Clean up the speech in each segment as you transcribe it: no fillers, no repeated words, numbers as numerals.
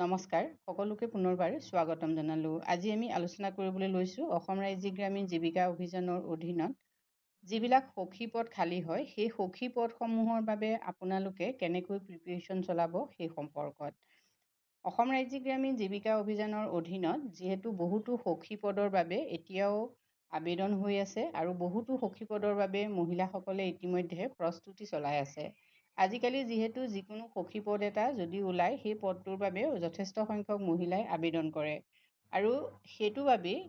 নমস্কাৰ, সকলোকে পুনৰবাৰ স্বাগতম জনালোঁ। আজি আমি আলোচনা কৰিবলৈ লৈছোঁ অসম ৰাজ্যিক গ্ৰামীণ জীৱিকা অভিযানৰ অধীনত যিবিলাক সখী পদ খালী হয়, সেই সখী পদসমূহৰ বাবে আপোনালোকে কেনেকৈ প্ৰিপেৰেশ্যন চলাব সেই সম্পৰ্কত। অসম ৰাজ্যিক গ্ৰামীণ জীৱিকা অভিযানৰ অধীনত যিহেতু বহুতো সখী পদৰ বাবে এতিয়াও আবেদন হৈ আছে আৰু বহুতো সখী পদৰ বাবে মহিলাসকলে ইতিমধ্যে প্ৰস্তুতি চলাই আছে। আজিকালি যিহেতু যিকোনো সখী পদ এটা যদি ওলায়, সেই পদটোৰ বাবে যথেষ্ট সংখ্যক মহিলাই আবেদন কৰে আৰু সেইটো বাবেই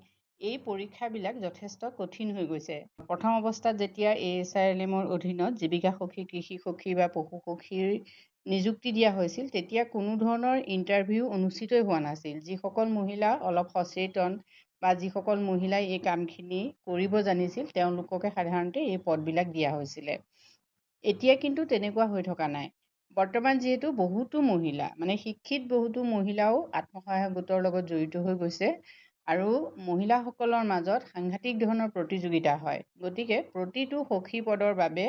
এই পৰীক্ষাবিলাক যথেষ্ট কঠিন হৈ গৈছে। প্ৰথম অৱস্থাত যেতিয়া ASRLMৰ অধীনত জীৱিকা সখী, কৃষি সখী বা পশু সখীৰ নিযুক্তি দিয়া হৈছিল, তেতিয়া কোনো ধৰণৰ ইণ্টাৰভিউ অনুষ্ঠিতই হোৱা নাছিল। যিসকল মহিলা অলপ সচেতন বা যিসকল মহিলাই এই কামখিনি কৰিব জানিছিল, তেওঁলোককে সাধাৰণতে এই পদবিলাক দিয়া হৈছিলে। এতিয়া কিন্তু তেনেকুৱা হৈ থকা নাই। বৰ্তমান যিহেতু বহুতো মহিলা শিক্ষিত বহুতো মহিলাও আত্মসহায়ক গোটৰ লগত জড়িত হৈ গৈছে আৰু মহিলাসকলৰ মাজত সাংঘাতিক ধৰণৰ প্ৰতিযোগিতা হয়। গতিকে প্ৰতিটো সখী পদৰ বাবে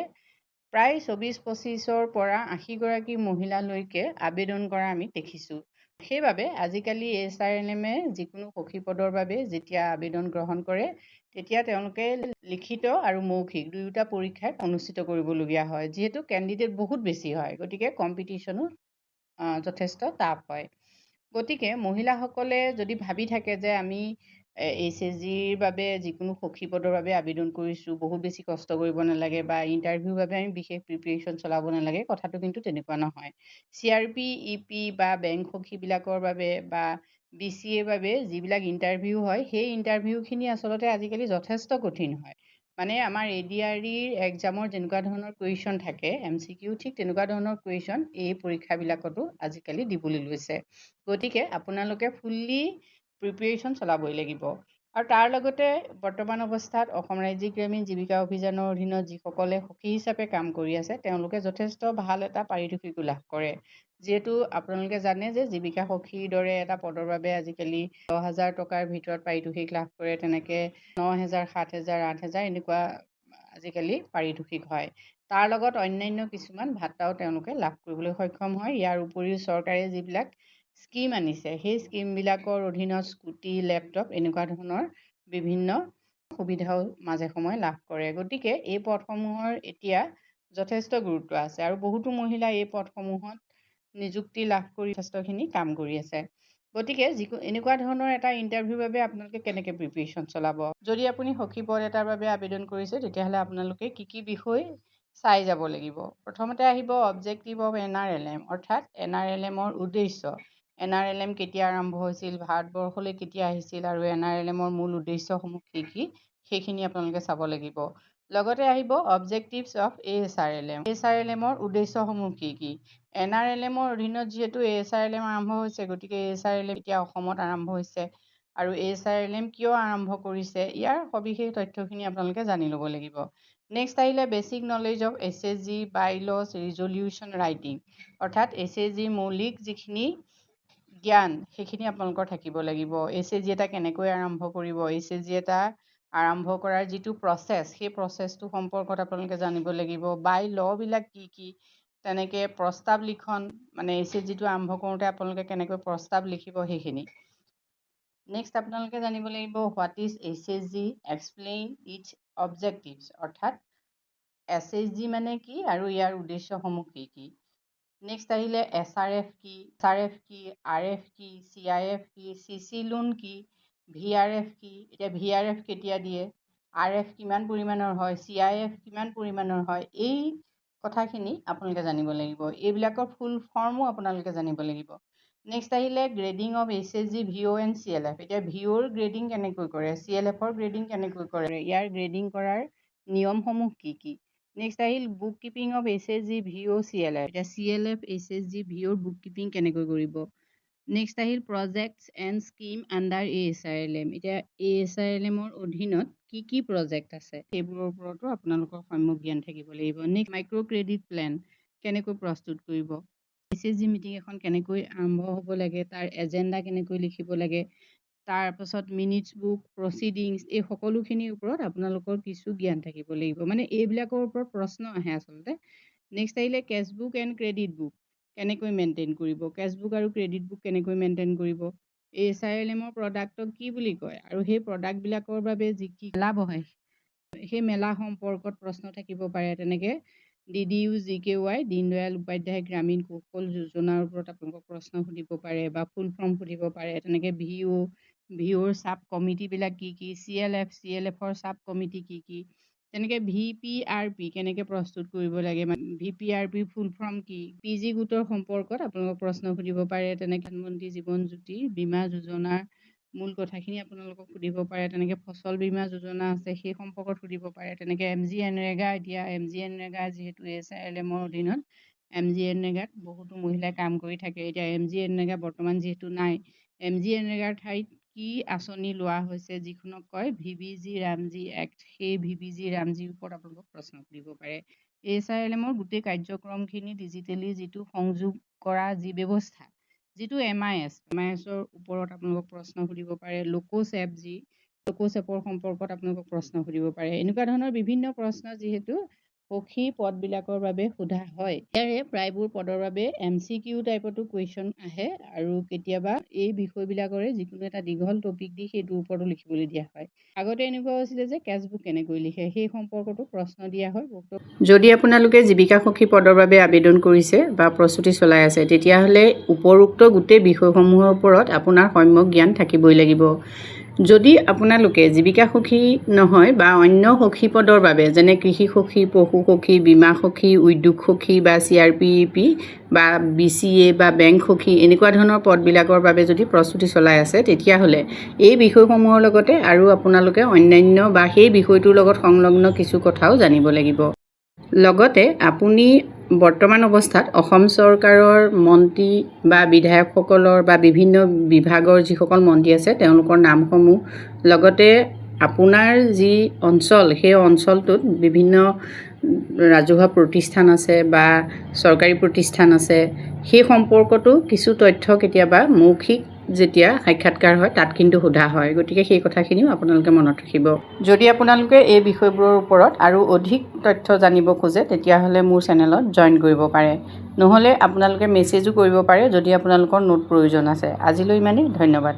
প্ৰায় 24-25ৰ পৰা 80গৰাকী মহিলালৈকে আবেদন কৰা আমি দেখিছোঁ। সেইবাবে আজিকালি ASRLMে যিকোনো সখী পদৰ বাবে যেতিয়া আবেদন গ্ৰহণ কৰে, তেতিয়া তেওঁলোকে লিখিত আৰু মৌখিক দুয়োটা পৰীক্ষাই অনুষ্ঠিত কৰিবলগীয়া হয়। যিহেতু কেণ্ডিডেট বহুত বেছি হয়, গতিকে কম্পিটিশ্যনো যথেষ্ট টাফ হয়। গতিকে মহিলাসকলে যদি ভাবি থাকে যে আমি HSGৰ বাবে যিকোনো সখী পদৰ বাবে আবেদন কৰিছোঁ, বহুত বেছি কষ্ট কৰিব নালাগে বা ইণ্টাৰভিউৰ বাবে আমি বিশেষ প্ৰিপেৰেশ্যন চলাব নালাগে, কথাটো কিন্তু তেনেকুৱা নহয়। CRP, EP বা বেংক সখীবিলাকৰ বাবে বা BCAৰ বাবে যিবিলাক ইণ্টাৰভিউ হয়, সেই ইণ্টাৰভিউখিনি আচলতে আজিকালি যথেষ্ট কঠিন হয়। আমাৰ ADREৰ এক্সামৰ যেনেকুৱা ধৰণৰ কুৱেশ্যন থাকে, MCQ, ঠিক তেনেকুৱা ধৰণৰ কুৱেশ্যন এই পৰীক্ষাবিলাকতো আজিকালি দিবলৈ লৈছে। গতিকে আপোনালোকে ফুল্লি প্ৰিপেৰেশ্যন চলাবই লাগিব। আৰু তাৰ লগতে বৰ্তমান অৱস্থাত অসম ৰাজ্যিক গ্ৰামীণ জীৱিকা অভিযানৰ অধীনত যিসকলে সখী হিচাপে কাম কৰি আছে, তেওঁলোকে যথেষ্ট ভাল এটা পাৰিতোষিকো লাভ কৰে। যিহেতু আপোনালোকে জানে যে জীৱিকা সখীৰ দৰে এটা পদৰ বাবে আজিকালি 10,000 টকাৰ ভিতৰত পাৰিতোষিক লাভ কৰে, তেনেকৈ 9,000, 7,000, 8,000 এনেকুৱা আজিকালি পাৰিতোষিক হয়। তাৰ লগত অন্যান্য কিছুমান ভাত্তাও তেওঁলোকে লাভ কৰিবলৈ সক্ষম হয়। ইয়াৰ উপৰিও চৰকাৰে যিবিলাক স্কিম আনিছে, সেই স্কিমবিলাকৰ অধীনত স্কুটি, লেপটপ এনেকুৱা ধৰণৰ বিভিন্ন সুবিধাও মাজে সময়ে লাভ কৰে। গতিকে এই পদসমূহৰ এতিয়া যথেষ্ট গুৰুত্ব আছে আৰু বহুতো মহিলাই এই পদসমূহত নিযুক্তি লাভ কৰি যথেষ্টখিনি কাম কৰি আছে। গতিকে এনেকুৱা ধৰণৰ এটা ইণ্টাৰভিউৰ বাবে আপোনালোকে কেনেকৈ প্ৰিপেৰেশ্যন চলাব? যদি আপুনি সখী পদ এটাৰ বাবে আবেদন কৰিছে, তেতিয়াহ'লে আপোনালোকে কি বিষয় চাই যাব লাগিব। প্ৰথমতে আহিব অবজেক্টিভ অফ NRLM, অৰ্থাৎ NRLMৰ উদ্দেশ্য। NRLM কেতিয়া আৰম্ভ হৈছিল, ভাৰতবৰ্ষলৈ কেতিয়া আহিছিল আৰু NRLMৰ মূল উদ্দেশ্যসমূহ কি, সেইখিনি আপোনালোকে চাব লাগিব। লগতে আহিব অবজেক্টিভছ অফ ASRLM, ASRLMৰ উদ্দেশ্যসমূহ কি। NRLMৰ অধীনত যিহেতু ASRLM আৰম্ভ হৈছে, গতিকে ASRLM এতিয়া অসমত আৰম্ভ হৈছে আৰু ASRLM কিয় আৰম্ভ কৰিছে, ইয়াৰ সবিশেষ তথ্যখিনি আপোনালোকে জানি ল'ব লাগিব। নেক্সট আহিলে basic knowledge of SHG, Biles, resolution writing, অৰ্থাৎ SHGৰ মৌলিক যিখিনি জ্ঞান সেইখিনি আপোনালোকৰ থাকিব লাগিব। SHG এটা কেনেকৈ আৰম্ভ কৰিব, SHG এটা আৰম্ভ কৰাৰ যিটো প্ৰচেছ, সেই প্ৰচেছটো সম্পৰ্কত আপোনালোকে জানিব লাগিব। বাই লবিলাক কি, তেনেকৈ প্ৰস্তাৱ লিখন, SHGটো আৰম্ভ কৰোঁতে আপোনালোকে কেনেকৈ প্ৰস্তাৱ লিখিব সেইখিনি। নেক্সট আপোনালোকে জানিব লাগিব what is SHG, explain its objectives, অৰ্থাৎ SHG মানে কি আৰু ইয়াৰ উদ্দেশ্যসমূহ কি। নেক্সট আহিলে SRF কি, RF কি, CIF কি, CC লোন কি, VRF কি, এতিয়া VRF কেতিয়া দিয়ে, RF কিমান পৰিমাণৰ হয়, CIF কিমান পৰিমাণৰ হয়, এই কথাখিনি আপোনালোকে জানিব লাগিব। এইবিলাকৰ ফুল ফৰ্মো আপোনালোকে জানিব লাগিব। নেক্সট আহিলে grading of SHG, VO and CLF, এতিয়া VOৰ গ্ৰেডিং কেনেকৈ কৰে, CLFৰ গ্ৰেডিং কেনেকৈ কৰে, ইয়াৰ গ্ৰেডিং কৰাৰ নিয়মসমূহ কি। নেক্সট আহিল book keeping of SHG, VO, CLF, এতিয়া CLF, SHG, VOৰ বুক কিপিং কেনেকৈ কৰিব। নেক্সট আহিল projects and scheme under ASRLM, এতিয়া ASRLMৰ অধীনত কি প্ৰজেক্ট আছে, সেইবোৰৰ ওপৰতো আপোনালোকৰ সম্যক জ্ঞান থাকিব লাগিব। নেক্সট মাইক্ৰ' ক্ৰেডিট প্লেন কেনেকৈ প্ৰস্তুত কৰিব, SHG মিটিং এখন কেনেকৈ আৰম্ভ হ'ব লাগে, তাৰ এজেণ্ডা কেনেকৈ লিখিব লাগে, তাৰপাছত মিনিটছ বুক, প্ৰচিডিংছ, এই সকলোখিনিৰ ওপৰত আপোনালোকৰ কিছু জ্ঞান থাকিব লাগিব। এইবিলাকৰ ওপৰত প্ৰশ্ন আহে আচলতে। নেক্সট আহিলে cash book and credit book, কেনেকৈ মেইনটেইন কৰিব, কেছ বুক আৰু ক্ৰেডিট বুক কেনেকৈ মেইনটেইন কৰিব, ASILM-ৰ প্ৰডাক্টক কি বুলি কয় আৰু সেই প্ৰডাক্টবিলাকৰ বাবে যি কি মেলা বহে সেই মেলা সম্পৰ্কত প্ৰশ্ন থাকিব পাৰে। তেনেকৈ DDU GKY দীনদয়াল উপাধ্যায় গ্ৰামীণ কৌশল যোজনাৰ ওপৰত আপোনালোকক প্ৰশ্ন সুধিব পাৰে বা ফুল ফৰ্ম সুধিব পাৰে। তেনেকৈ VOৰ চাব কমিটিবিলাক কি কি, CLFৰ চাব কমিটি কি কি, তেনেকৈ VPRP কেনেকৈ প্ৰস্তুত কৰিব লাগে, VPRP ফুল ফৰ্ম কি, PG গোটৰ সম্পৰ্কত আপোনালোকক প্ৰশ্ন সুধিব পাৰে। তেনেকৈ প্ৰধানমন্ত্ৰী জীৱন জ্যোতি বীমা যোজনাৰ মূল কথাখিনি আপোনালোকক সুধিব পাৰে। তেনেকৈ ফচল বীমা যোজনা আছে সেই সম্পৰ্কত সুধিব পাৰে। তেনেকৈ MGNREGA, এতিয়া MGNREGA যিহেতু ASILM-ৰ অধীনত MGNREGAত বহুতো মহিলাই কাম কৰি থাকে। এতিয়া MGNREGA বৰ্তমান যিহেতু নাই, MGNREGAৰ ঠাইত কি আঁচনি লোৱা হৈছে যিখনক কয় VBG ৰামজী এক্ট, সেই VBG ৰামজীৰ ওপৰত আপোনালোকক প্ৰশ্ন সুধিব পাৰে। ASILM-ৰ গোটেই কাৰ্যক্ৰমখিনি ডিজিটেলি যিটো সংযোগ কৰা যি ব্যৱস্থা, যিটো MIS-ৰ ওপৰত আপোনালোকক প্ৰশ্ন সুধিব পাৰে। লোকোচেপৰ সম্পৰ্কত আপোনালোকক প্ৰশ্ন সুধিব পাৰে। এনেকুৱা ধৰণৰ বিভিন্ন প্ৰশ্ন যিহেতু সখী পদবিলাকৰ বাবে সোধা হয়। ইয়াৰে প্ৰায়বোৰ পদৰ বাবে MCQ টাইপতো কুৱেশ্যন আহে আৰু কেতিয়াবা এই বিষয়বিলাকৰে যিকোনো এটা দীঘল টপিক দি সেইটোৰ ওপৰতো লিখিবলৈ দিয়া হয়। আগতে এনেকুৱা হৈছিলে যে কেছ বুক কেনেকৈ লিখে সেই সম্পৰ্কতো প্ৰশ্ন দিয়া হয়। যদি আপোনালোকে জীৱিকা সখী পদৰ বাবে আবেদন কৰিছে বা প্ৰস্তুতি চলাই আছে, তেতিয়াহ'লে উপৰোক্ত গোটেই বিষয়সমূহৰ ওপৰত আপোনাৰ সম্যক জ্ঞান থাকিবই লাগিব। যদি আপোনালোকে জীৱিকা সখী নহয় বা অন্য সখী পদৰ বাবে যেনে কৃষি সখী, পশু সখী, বীমা সখী, উদ্যোগ সখী বা CRPEP বা BCA বা বেংক সখী এনেকুৱা ধৰণৰ পদবিলাকৰ বাবে যদি প্ৰস্তুতি চলাই আছে, তেতিয়াহ'লে এই বিষয়সমূহৰ লগতে আৰু আপোনালোকে অন্যান্য বা সেই বিষয়টোৰ লগত সংলগ্ন কিছু কথাও জানিব লাগিব। লগতে আপুনি বৰ্তমান অৱস্থাত অসম চৰকাৰৰ মন্ত্ৰী বা বিধায়কসকলৰ বা বিভিন্ন বিভাগৰ যিসকল মন্ত্ৰী আছে তেওঁলোকৰ নামসমূহ, লগতে আপোনাৰ যি অঞ্চল সেই অঞ্চলটোত বিভিন্ন ৰাজহুৱা প্ৰতিষ্ঠান আছে বা চৰকাৰী প্ৰতিষ্ঠান আছে, সেই সম্পৰ্কতো কিছু তথ্য কেতিয়াবা মৌখিক যেতিয়া সাক্ষাৎকাৰ হয় তাত কিন্তু সোধা হয়। গতিকে সেই কথাখিনিও আপোনালোকে মনত ৰাখিব। যদি আপোনালোকে এই বিষয়বোৰৰ ওপৰত আৰু অধিক তথ্য জানিব খোজে তেতিয়াহ'লে মোৰ চেনেলত জইন কৰিব পাৰে। নহ'লে আপোনালোকে মেছেজো কৰিব পাৰে যদি আপোনালোকৰ নোট প্ৰয়োজন আছে। আজিলৈ ইমানেই, ধন্যবাদ।